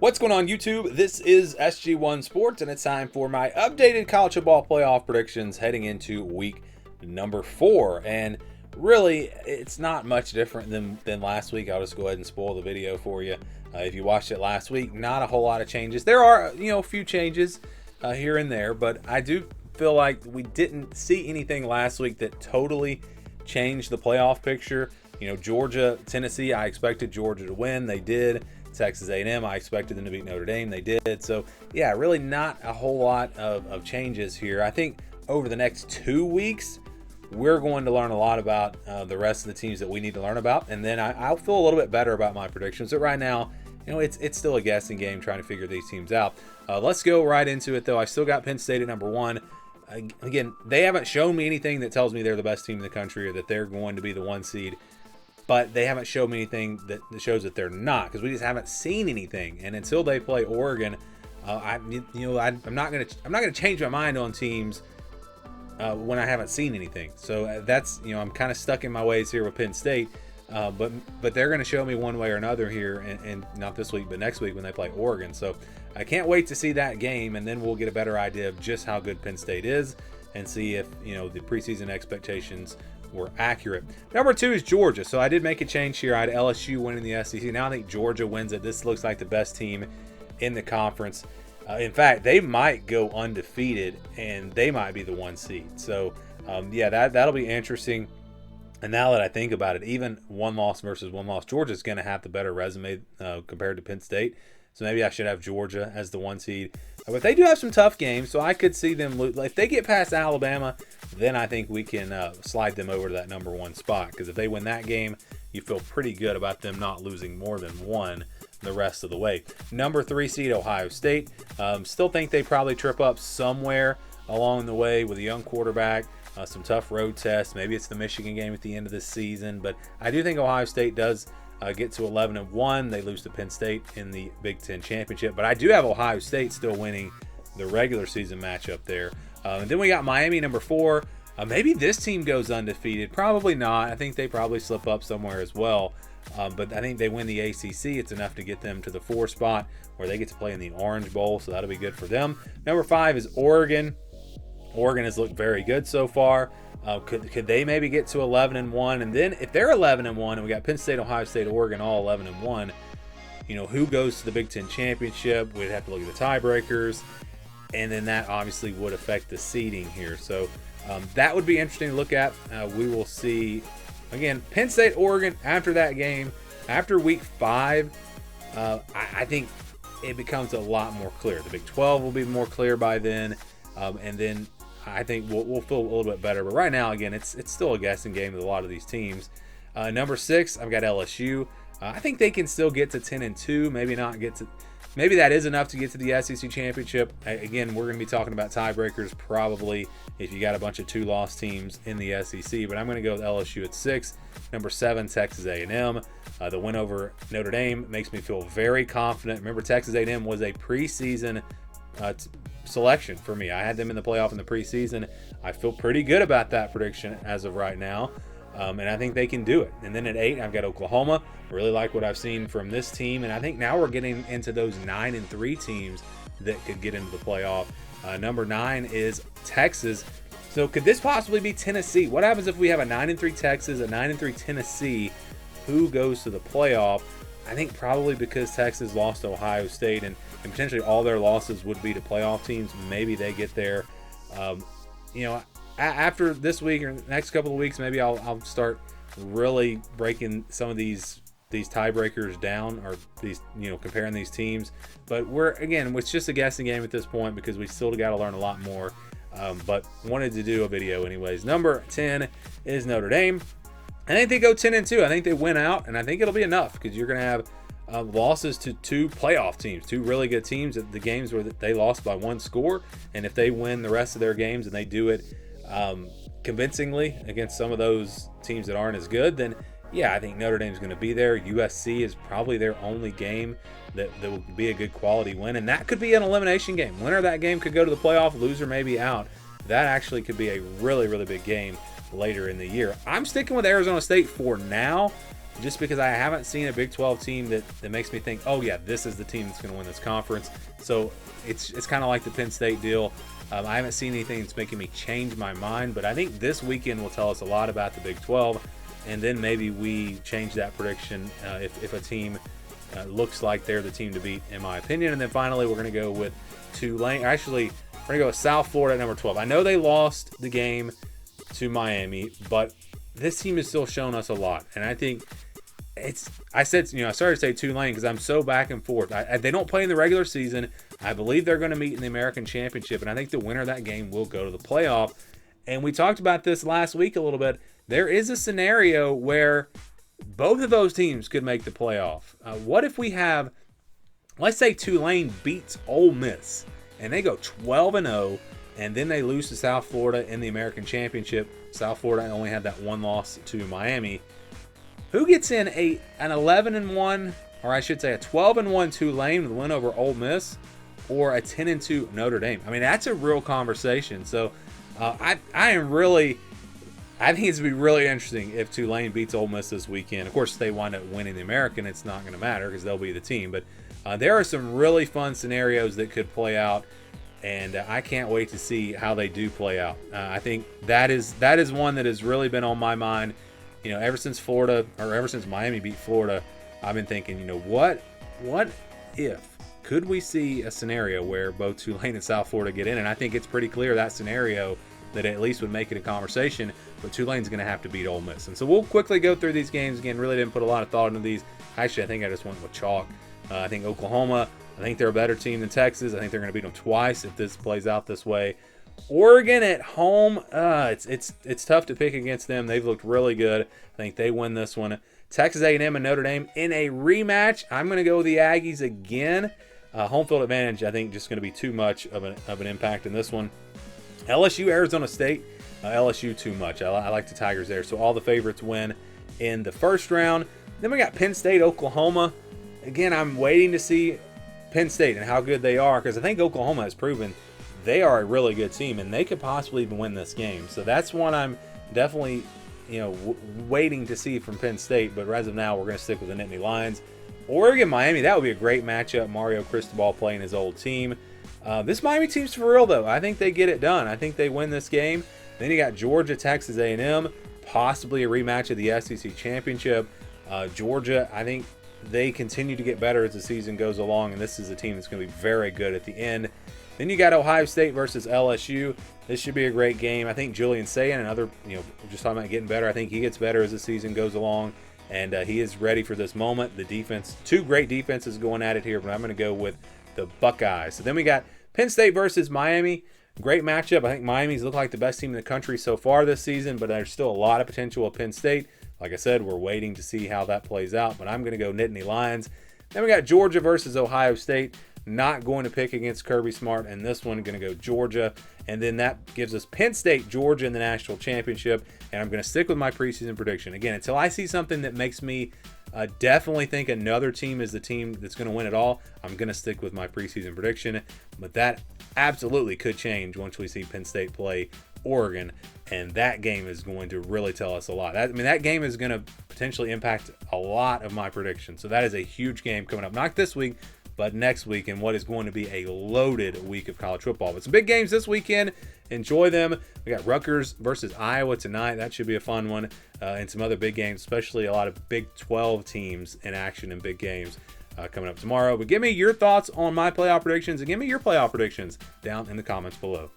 What's going on, YouTube? This is SG1 Sports, and it's time for my updated college football playoff predictions heading into week number 4. And really, it's not much different than last week. I'll just go ahead and spoil the video for you. If you watched it last week, not a whole lot of changes. There are, a few changes here and there, but I do feel like we didn't see anything last week that totally changed the playoff picture. Georgia, Tennessee, I expected Georgia to win. They did. Texas A&M, I expected them to beat Notre Dame. They did. So, yeah, really not a whole lot of changes here. I think over the next 2 weeks, we're going to learn a lot about the rest of the teams that we need to learn about. And then I'll feel a little bit better about my predictions. But right now, it's still a guessing game trying to figure these teams out. Let's go right into it, though. I still got Penn State at number 1. Again, they haven't shown me anything that tells me they're the best team in the country or that they're going to be the 1 seed. But they haven't shown me anything that shows that they're not, because we just haven't seen anything. And until they play Oregon, I'm not gonna change my mind on teams when I haven't seen anything. So that's I'm kind of stuck in my ways here with Penn State. But they're going to show me one way or another here, and not this week, but next week when they play Oregon. So I can't wait to see that game, and then we'll get a better idea of just how good Penn State is, and see if the preseason expectations were accurate. Number 2 is Georgia. So I did make a change here. I had LSU winning the SEC. Now I think Georgia wins it. This looks like the best team in the conference. In fact, they might go undefeated, and they might be the 1 seed. So yeah, that'll be interesting. And now that I think about it, even 1 loss versus 1 loss, Georgia's going to have the better resume compared to Penn State. So maybe I should have Georgia as the 1 seed. But they do have some tough games, so I could see them lose. If they get past Alabama, then I think we can slide them over to that number 1 spot. Because if they win that game, you feel pretty good about them not losing more than 1 the rest of the way. Number 3 seed, Ohio State. Still think they probably trip up somewhere along the way with a young quarterback. Some tough road tests. Maybe it's the Michigan game at the end of this season. But I do think Ohio State does get to 11-1. They lose to Penn State in the Big Ten Championship. But I do have Ohio State still winning the regular season matchup there. And then we got Miami, number 4. Maybe this team goes undefeated. Probably not. I think they probably slip up somewhere as well. But I think they win the ACC. It's enough to get them to the 4 spot where they get to play in the Orange Bowl. So that'll be good for them. Number 5 is Oregon. Oregon has looked very good so far. Could they maybe get to 11-1? And then if they're 11-1, and we got Penn State, Ohio State, Oregon all 11-1, who goes to the Big Ten Championship? We'd have to look at the tiebreakers, and then that obviously would affect the seeding here. So that would be interesting to look at. We will see, again, Penn State, Oregon after that game, after week 5. I think it becomes a lot more clear. The Big 12 will be more clear by then, and then I think we'll feel a little bit better. But right now, again, it's still a guessing game with a lot of these teams. Number 6, I've got LSU. I think they can still get to 10-2. Maybe not get to. Maybe that is enough to get to the SEC championship. Again, we're going to be talking about tiebreakers probably if you got a bunch of 2-loss teams in the SEC. But I'm going to go with LSU at 6. Number 7, Texas A&M. The win over Notre Dame makes me feel very confident. Remember, Texas A&M was a preseason selection for me. I had them in the playoff in the preseason. I feel pretty good about that prediction as of right now. And I think they can do it. And then at 8, I've got Oklahoma. Really like what I've seen from this team. And I think now we're getting into those 9-3 teams that could get into the playoff. Number 9 is Texas. So could this possibly be Tennessee? What happens if we have a 9-3 Texas, a 9-3 Tennessee? Who goes to the playoff? I think probably because Texas lost to Ohio State, and potentially all their losses would be to playoff teams. Maybe they get there. After this week or next couple of weeks, maybe I'll start really breaking some of these tiebreakers down, or these comparing these teams. But it's just a guessing game at this point because we still got to learn a lot more. But wanted to do a video anyways. Number 10 is Notre Dame. I think they go 10-2. I think they win out, and I think it'll be enough because you're going to have losses to 2 playoff teams, 2 really good teams at the games where they lost by 1 score. And if they win the rest of their games and they do it convincingly against some of those teams that aren't as good, then yeah, I think Notre Dame's going to be there. USC is probably their only game that will be a good quality win, and that could be an elimination game. Winner of that game could go to the playoff, loser maybe out. That actually could be a really, really big game later in the year. I'm sticking with Arizona State for now. just because I haven't seen a Big 12 team that makes me think, oh yeah, this is the team that's going to win this conference. So it's kind of like the Penn State deal. I haven't seen anything that's making me change my mind, but I think this weekend will tell us a lot about the Big 12, and then maybe we change that prediction if a team looks like they're the team to beat, in my opinion. And then finally, we're going to go with Tulane. Actually, we're going to go with South Florida at number 12. I know they lost the game to Miami, but this team has still shown us a lot. And I think I started to say Tulane because I'm so back and forth. They don't play in the regular season. I believe they're going to meet in the American Championship, and I think the winner of that game will go to the playoff. And we talked about this last week a little bit. There is a scenario where both of those teams could make the playoff. What if we have, let's say Tulane beats Ole Miss, and they go 12-0, and then they lose to South Florida in the American Championship. South Florida only had that one loss to Miami. Who gets in an 11-1, or I should say a 12-1 Tulane with a win over Ole Miss, or a 10-2 Notre Dame? I mean, that's a real conversation. So I think it's going to be really interesting if Tulane beats Ole Miss this weekend. Of course, if they wind up winning the American, it's not going to matter because they'll be the team. But there are some really fun scenarios that could play out, and I can't wait to see how they do play out. I think that is one that has really been on my mind. Ever since Miami beat Florida, I've been thinking, what if could we see a scenario where both Tulane and South Florida get in? And I think it's pretty clear that scenario that at least would make it a conversation. But Tulane's going to have to beat Ole Miss. And so we'll quickly go through these games again. Really didn't put a lot of thought into these. Actually, I think I just went with chalk. I think Oklahoma, I think they're a better team than Texas. I think they're going to beat them twice if this plays out this way. Oregon at home, it's tough to pick against them. They've looked really good. I think they win this one. Texas A&M and Notre Dame in a rematch. I'm going to go with the Aggies again. Home field advantage, I think, just going to be too much of an impact in this one. LSU, Arizona State. LSU too much. I like the Tigers there. So all the favorites win in the first round. Then we got Penn State, Oklahoma. Again, I'm waiting to see Penn State and how good they are, because I think Oklahoma has proven they are a really good team and they could possibly even win this game. So that's one I'm definitely waiting to see from Penn State. But as of now, we're going to stick with the Nittany Lions. Oregon, Miami, that would be a great matchup. Mario Cristobal playing his old team. This Miami team's for real, though. I think they get it done. I think they win this game. Then you got Georgia, Texas A&M, possibly a rematch of the SEC Championship. Georgia, I think they continue to get better as the season goes along, and this is a team that's going to be very good at the end. Then you got Ohio State versus LSU. This should be a great game. I think Julian Sayin, another, just talking about getting better, I think he gets better as the season goes along, and he is ready for this moment. The defense, two great defenses going at it here, but I'm going to go with the Buckeyes. So then we got Penn State versus Miami. Great matchup. I think Miami's looked like the best team in the country so far this season, but there's still a lot of potential at Penn State. Like I said, we're waiting to see how that plays out, but I'm going to go Nittany Lions. Then we got Georgia versus Ohio State. Not going to pick against Kirby Smart, and this one going to go Georgia. And then that gives us Penn State, Georgia in the national championship. And I'm going to stick with my preseason prediction. Again, until I see something that makes me definitely think another team is the team that's going to win it all, I'm going to stick with my preseason prediction. But that absolutely could change once we see Penn State play Oregon. And that game is going to really tell us a lot. That game is going to potentially impact a lot of my predictions. So that is a huge game coming up. Not this week, but next week, in what is going to be a loaded week of college football. But some big games this weekend. Enjoy them. We got Rutgers versus Iowa tonight. That should be a fun one. And some other big games, especially a lot of Big 12 teams in action in big games coming up tomorrow. But give me your thoughts on my playoff predictions, and give me your playoff predictions down in the comments below.